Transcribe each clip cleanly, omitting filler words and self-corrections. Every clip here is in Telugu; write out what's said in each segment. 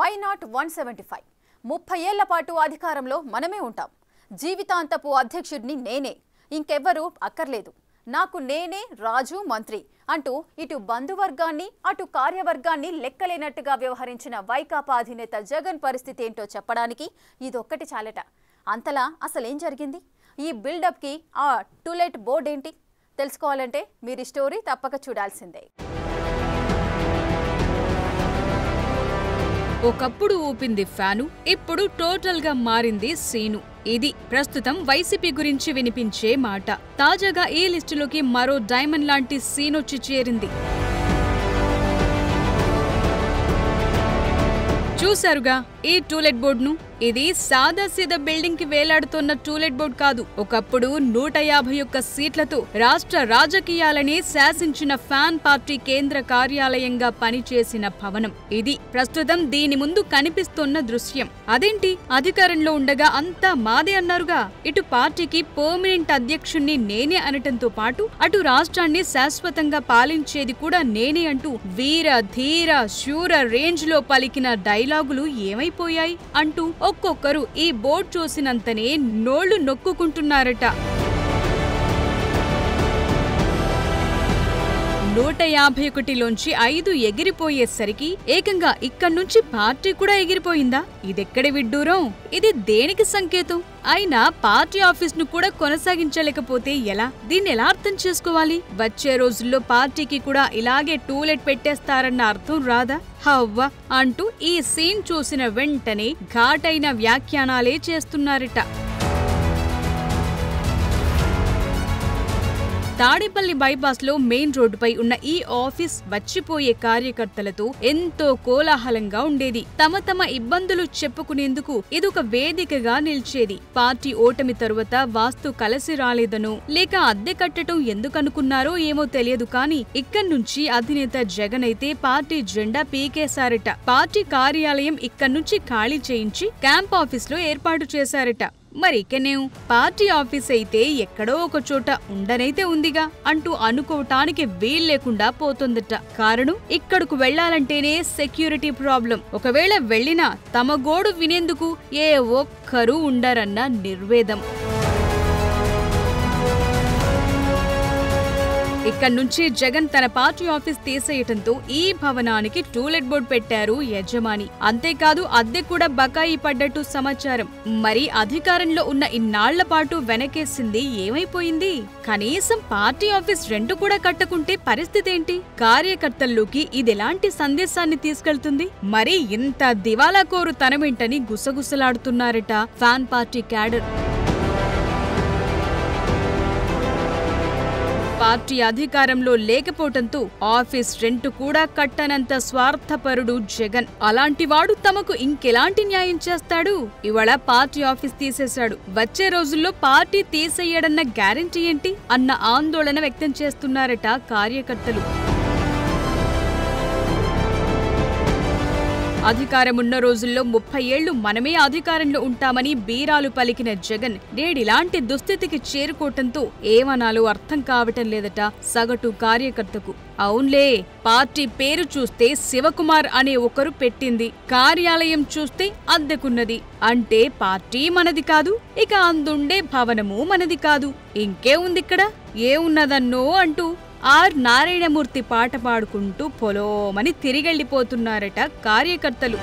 Why not 175? 30 ఏళ్ల పాటు అధికారంలో మనమే ఉంటాం. జీవితాంతపు అధ్యక్షుడిని నేనే, ఇంకెవ్వరూ అక్కర్లేదు, నాకు నేనే రాజు మంత్రి అంటూ ఇటు బంధువర్గాన్ని అటు కార్యవర్గాన్ని లెక్కలేనట్టుగా వ్యవహరించిన వైకాపా అధినేత జగన్ పరిస్థితి ఏంటో చెప్పడానికి ఇదొక్కటి చాలట. అంతలా అసలేం జరిగింది? ఈ బిల్డప్కి ఆ టూలెట్ బోర్డ్ ఏంటి? తెలుసుకోవాలంటే మీరు ఈ స్టోరీ తప్పక చూడాల్సిందే. ఒకప్పుడు ఊపింది ఫ్యాను, ఇప్పుడు టోటల్ గా మారింది సీను. ఇది ప్రస్తుతం వైసీపీ గురించి వినిపించే మాట. తాజాగా ఈ లిస్టులోకి మరో డైమండ్ లాంటి సీనొచ్చి చేరింది. చూశారుగా ఈ టూలెట్ బోర్డును? ఇది సాదాసీదా బిల్డింగ్ కి వేలాడుతున్న టూలెట్ బోర్డు కాదు. ఒకప్పుడు 151 సీట్లతో రాష్ట్ర రాజకీయాలని శాసించిన ఫ్యాన్ పార్టీ కేంద్ర కార్యాలయంగా పనిచేసిన భవనం ఇది. ప్రస్తుతం దీని ముందు కనిపిస్తున్న దృశ్యం. అదేంటి, అధికారంలో ఉండగా అంతా మాదే అన్నారుగా. ఇటు పార్టీకి పర్మనెంట్ అధ్యక్షుణ్ణి నేనే అనటంతో పాటు అటు రాష్ట్రాన్ని శాశ్వతంగా పాలించేది కూడా నేనే అంటూ వీర ధీర శూర రేంజ్ లో పలికిన డైలాగులు ఏమైపోయాయి అంటూ ఒక్కొక్కరు ఈ బోర్డు చూసినంతనే నోళ్లు నొక్కుకుంటున్నారట. 151లోంచి 5 ఎగిరిపోయేసరికి ఏకంగా ఇక్కడ్నుంచి పార్టీ కూడా ఎగిరిపోయిందా? ఇదెక్కడి విడ్డూరం? ఇది దేనికి సంకేతం? అయినా పార్టీ ఆఫీస్ ను కూడా కొనసాగించలేకపోతే ఎలా? దీన్ని ఎలా అర్థం చేసుకోవాలి? వచ్చే రోజుల్లో పార్టీకి కూడా ఇలాగే టూలెట్ పెట్టేస్తారన్న అర్థం రాదా? హవ్వ అంటూ ఈ సీన్ చూసిన వెంటనే ఘాటైన వ్యాఖ్యానాలే చేస్తున్నారట. తాడేపల్లి బైపాస్ లో మెయిన్ రోడ్డుపై ఉన్న ఈ ఆఫీస్ వచ్చిపోయే కార్యకర్తలతో ఎంతో కోలాహలంగా ఉండేది. తమ ఇబ్బందులు చెప్పుకునేందుకు ఇదొక వేదికగా నిలిచేది. పార్టీ ఓటమి తరువాత వాస్తు కలిసి రాలేదనో లేక అద్దె కట్టడం ఎందుకనుకున్నారో ఏమో తెలియదు కానీ ఇక్కడ్నుంచి అధినేత జగన్ అయితే పార్టీ జెండా పీకేశారట. పార్టీ కార్యాలయం ఇక్కడ్నుంచి ఖాళీ చేయించి క్యాంప్ ఆఫీస్ లో ఏర్పాటు చేశారట. మరి ఇకనేం, పార్టీ ఆఫీస్ అయితే ఎక్కడో ఒక చోట ఉండనైతే ఉందిగా అంటూ అనుకోవటానికి వీల్లేకుండా పోతుందట. కారణం, ఇక్కడకు వెళ్లాలంటేనే సెక్యూరిటీ ప్రాబ్లం. ఒకవేళ వెళ్లినా తమ గోడు వినేందుకు ఏ ఒక్కరూ ఉండరన్న నిర్వేదం. ఇక్కడ్నుంచి జగన్ తన పార్టీ ఆఫీస్ తీసేయటంతో ఈ భవనానికి టూలెట్ బోర్డు పెట్టారు యజమాని. అంతేకాదు అద్దె కూడా బకాయి పడ్డట్టు సమాచారం. మరి అధికారంలో ఉన్న ఇన్నాళ్ల పాటు వెనకేసింది ఏమైపోయింది? కనీసం పార్టీ ఆఫీస్ రెంట్ కూడా కట్టకుంటే పరిస్థితి ఏంటి? కార్యకర్తల్లోకి ఇదెలాంటి సందేశాన్ని తీసుకెళ్తుంది? మరి ఇంత దివాలాకోరు తనమేంటని గుసగుసలాడుతున్నారట ఫ్యాన్ పార్టీ క్యాడర్. పార్టీ అధికారంలో లేకపోవటంతో ఆఫీస్ రెంట్ కూడా కట్టనంత స్వార్థపరుడు జగన్. అలాంటివాడు తమకు ఇంకెలాంటి న్యాయం చేస్తాడు? ఇవాళ పార్టీ ఆఫీస్ తీసేశాడు, వచ్చే రోజుల్లో పార్టీ తీసేయడన్న గ్యారెంటీ ఏంటి అన్న ఆందోళన వ్యక్తం చేస్తున్నారట కార్యకర్తలు. అధికారమున్న రోజుల్లో 30 ఏళ్లు మనమే అధికారంలో ఉంటామని బీరాలు పలికిన జగన్ నేడిలాంటి దుస్థితికి చేరుకోవటంతో ఏమనాలో అర్థం కావటం లేదట సగటు కార్యకర్తకు. అవునులే, పార్టీ పేరు చూస్తే శివకుమార్ అనే ఒకరు పెట్టింది, కార్యాలయం చూస్తే అద్దెకున్నది. అంటే పార్టీ మనది కాదు, ఇక అందుండే భవనము మనది కాదు. ఇంకే ఉందిక్కడ? ఏమున్నదన్నో అంటూ ఆర్ నారాయణమూర్తి పాట పాడుకుంటూ పొలోమని తిరిగెళ్లిపోతున్నారట కార్యకర్తలు.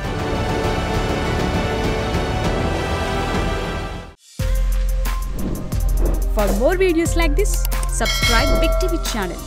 For more videos like this, subscribe Big TV channel.